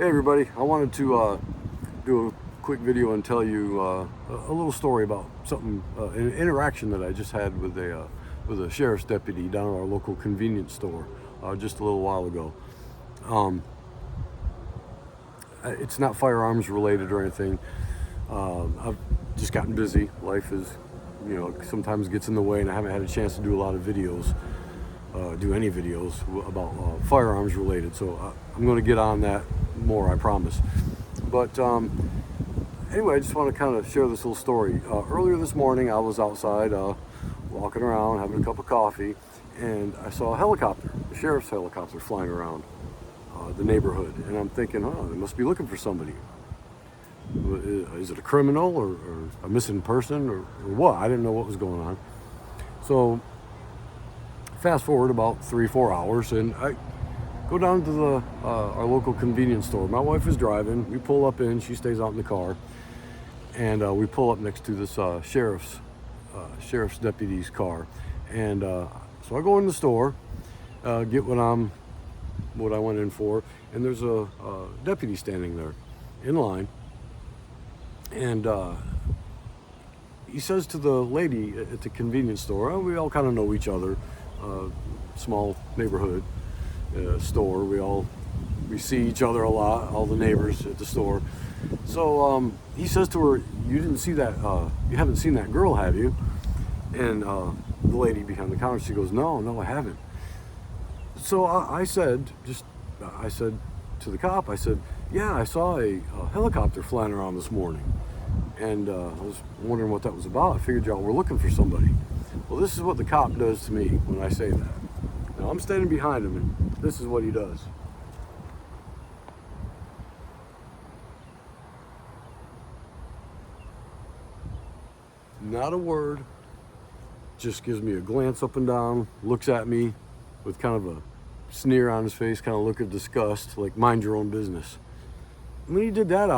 Hey everybody, I wanted to do a quick video and tell you a little story about something, an interaction that I just had with a sheriff's deputy down at our local convenience store just a little while ago. It's not firearms related or anything. I've just gotten busy. Life is, sometimes gets in the way, and I haven't had a chance to do a lot of videos. Do any videos about firearms related, so I'm going to get on that more, I promise. But anyway, I just want to kind of share this little story. Earlier this morning I was outside walking around having a cup of coffee, and I saw a helicopter, a sheriff's helicopter, flying around the neighborhood, and I'm thinking, oh, they must be looking for somebody. Is it a criminal or a missing person or what? I didn't know what was going on. So fast forward about 3-4 hours, and I go down to our local convenience store. My wife is driving. We pull up in. She stays out in the car, and we pull up next to this sheriff's deputy's car. And so I go in the store, get what I went in for, and there's a deputy standing there in line, and he says to the lady at the convenience store, we all kind of know each other. Small neighborhood store. We see each other a lot, all the neighbors at the store. So he says to her, you haven't seen that girl, have you? And the lady behind the counter, she goes, no, I haven't. So I said to the cop, I said, yeah, I saw a helicopter flying around this morning, and I was wondering what that was about. I figured y'all were looking for somebody. Well, this is what the cop does to me when I say that. Now, I'm standing behind him, and this is what he does. Not a word, just gives me a glance up and down, looks at me with kind of a sneer on his face, kind of look of disgust, like mind your own business. When he did that,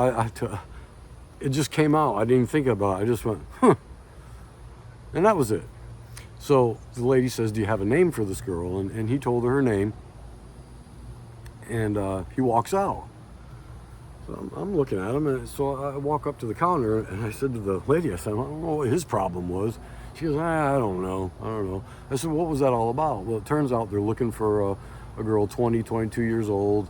it just came out. I didn't even think about it. I just went, huh. And that was it. So the lady says, do you have a name for this girl? And he told her name, and he walks out. So I'm looking at him, and so I walk up to the counter, and I said to the lady, I said, I don't know what his problem was. She goes, I don't know. I said, what was that all about? Well, it turns out they're looking for a girl 20, 22 years old,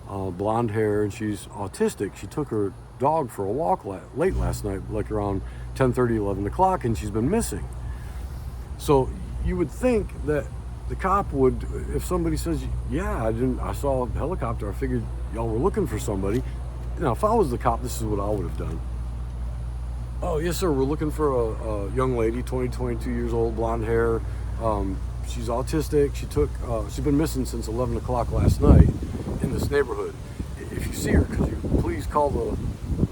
blonde hair, and she's autistic. She took her dog for a walk late last night, like around 10:30, 11 o'clock, and she's been missing. So you would think that the cop would, if somebody says, yeah, I saw a helicopter, I figured y'all were looking for somebody. Now, if I was the cop, this is what I would have done. Oh, yes, sir, we're looking for a young lady, 20, 22 years old, blonde hair. She's autistic. She's been missing since 11 o'clock last night in this neighborhood. If you see her, could you please call the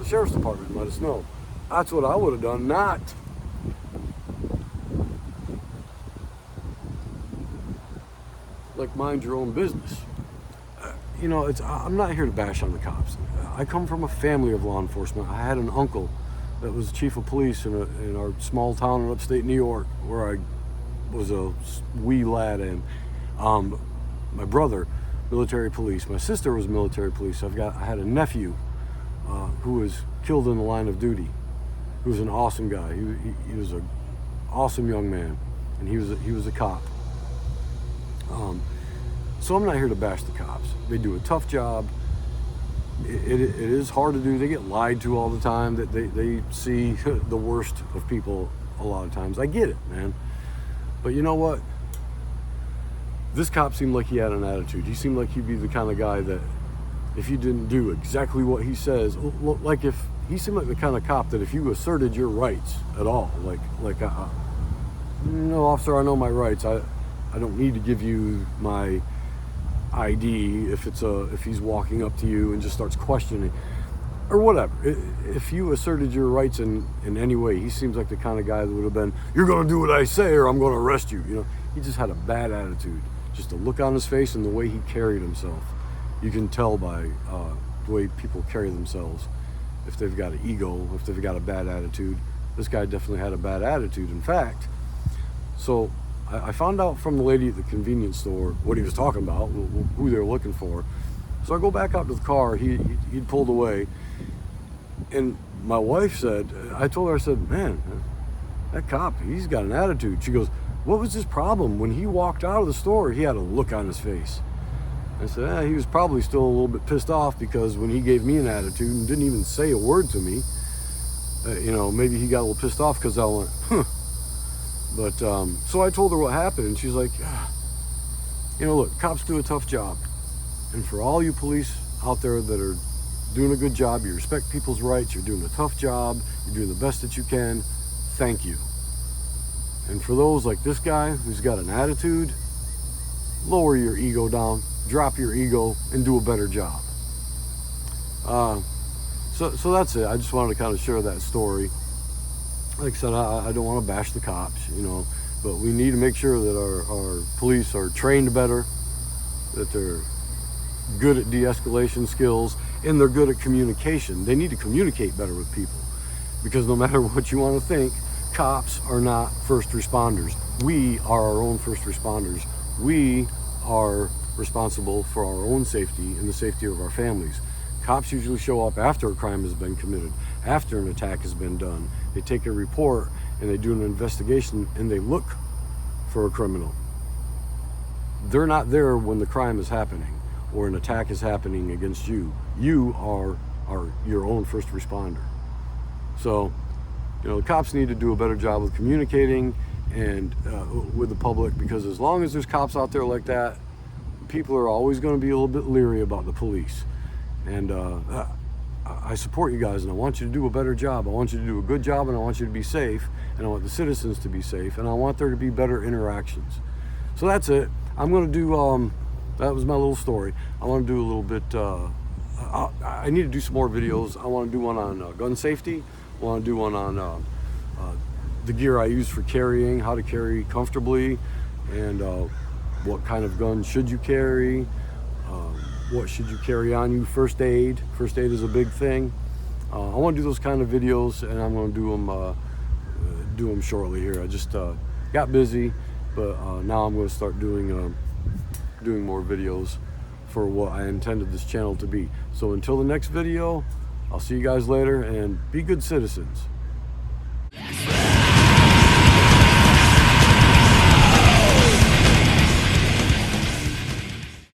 sheriff's department and let us know? That's what I would have done, not like mind your own business. I'm not here to bash on the cops. I come from a family of law enforcement. I had an uncle that was chief of police in our small town in upstate New York, where I was a wee lad. And my brother, military police. My sister was military police. I had a nephew who was killed in the line of duty. He was an awesome guy. He was an awesome young man, and he was a cop. So I'm not here to bash the cops. They do a tough job. It is hard to do. They get lied to all the time. That they see the worst of people a lot of times. I get it, man. But you know what? This cop seemed like he had an attitude. He seemed like he'd be the kind of guy that if you didn't do exactly what he says, like if he seemed like the kind of cop that if you asserted your rights at all, no, officer, I know my rights. I don't need to give you my ID if he's walking up to you and just starts questioning or whatever. If you asserted your rights in any way, he seems like the kind of guy that would have been, you're going to do what I say or I'm going to arrest you. He just had a bad attitude. Just the look on his face and the way he carried himself. You can tell by the way people carry themselves if they've got an ego, if they've got a bad attitude. This guy definitely had a bad attitude. In fact, so I found out from the lady at the convenience store what he was talking about, who they were looking for. So I go back out to the car. He'd pulled away, and my wife said, I told her, I said, man, that cop, he's got an attitude. She goes, what was his problem? When he walked out of the store, he had a look on his face. I said, he was probably still a little bit pissed off, because when he gave me an attitude and didn't even say a word to me, maybe he got a little pissed off because I went, huh. But, so I told her what happened, and she's like, look, cops do a tough job. And for all you police out there that are doing a good job, you respect people's rights, you're doing a tough job, you're doing the best that you can, thank you. And for those like this guy who's got an attitude, lower your ego down, drop your ego, and do a better job. So that's it. I just wanted to kind of share that story. Like I said, I don't want to bash the cops, but we need to make sure that our police are trained better, that they're good at de-escalation skills, and they're good at communication. They need to communicate better with people, because no matter what you want to think, cops are not first responders. We are our own first responders. We are responsible for our own safety and the safety of our families. Cops usually show up after a crime has been committed, after an attack has been done. They take a report and they do an investigation and they look for a criminal. They're not there when the crime is happening or an attack is happening against you. You are your own first responder. So, the cops need to do a better job of communicating and with the public, because as long as there's cops out there like that, people are always going to be a little bit leery about the police. And I support you guys, and I want you to do a better job. I want you to do a good job, and I want you to be safe, and I want the citizens to be safe, and I want there to be better interactions. So that's it. I'm going to do, that was my little story. I want to do a little bit, I need to do some more videos. I want to do one on gun safety. I want to do one on the gear I use for carrying, how to carry comfortably, and what kind of gun should you carry, what should you carry on you, first aid. First aid is a big thing. I want to do those kind of videos, and I'm going to do them shortly here. I just got busy, but now I'm going to start doing more videos for what I intended this channel to be. So until the next video, I'll see you guys later, and be good citizens.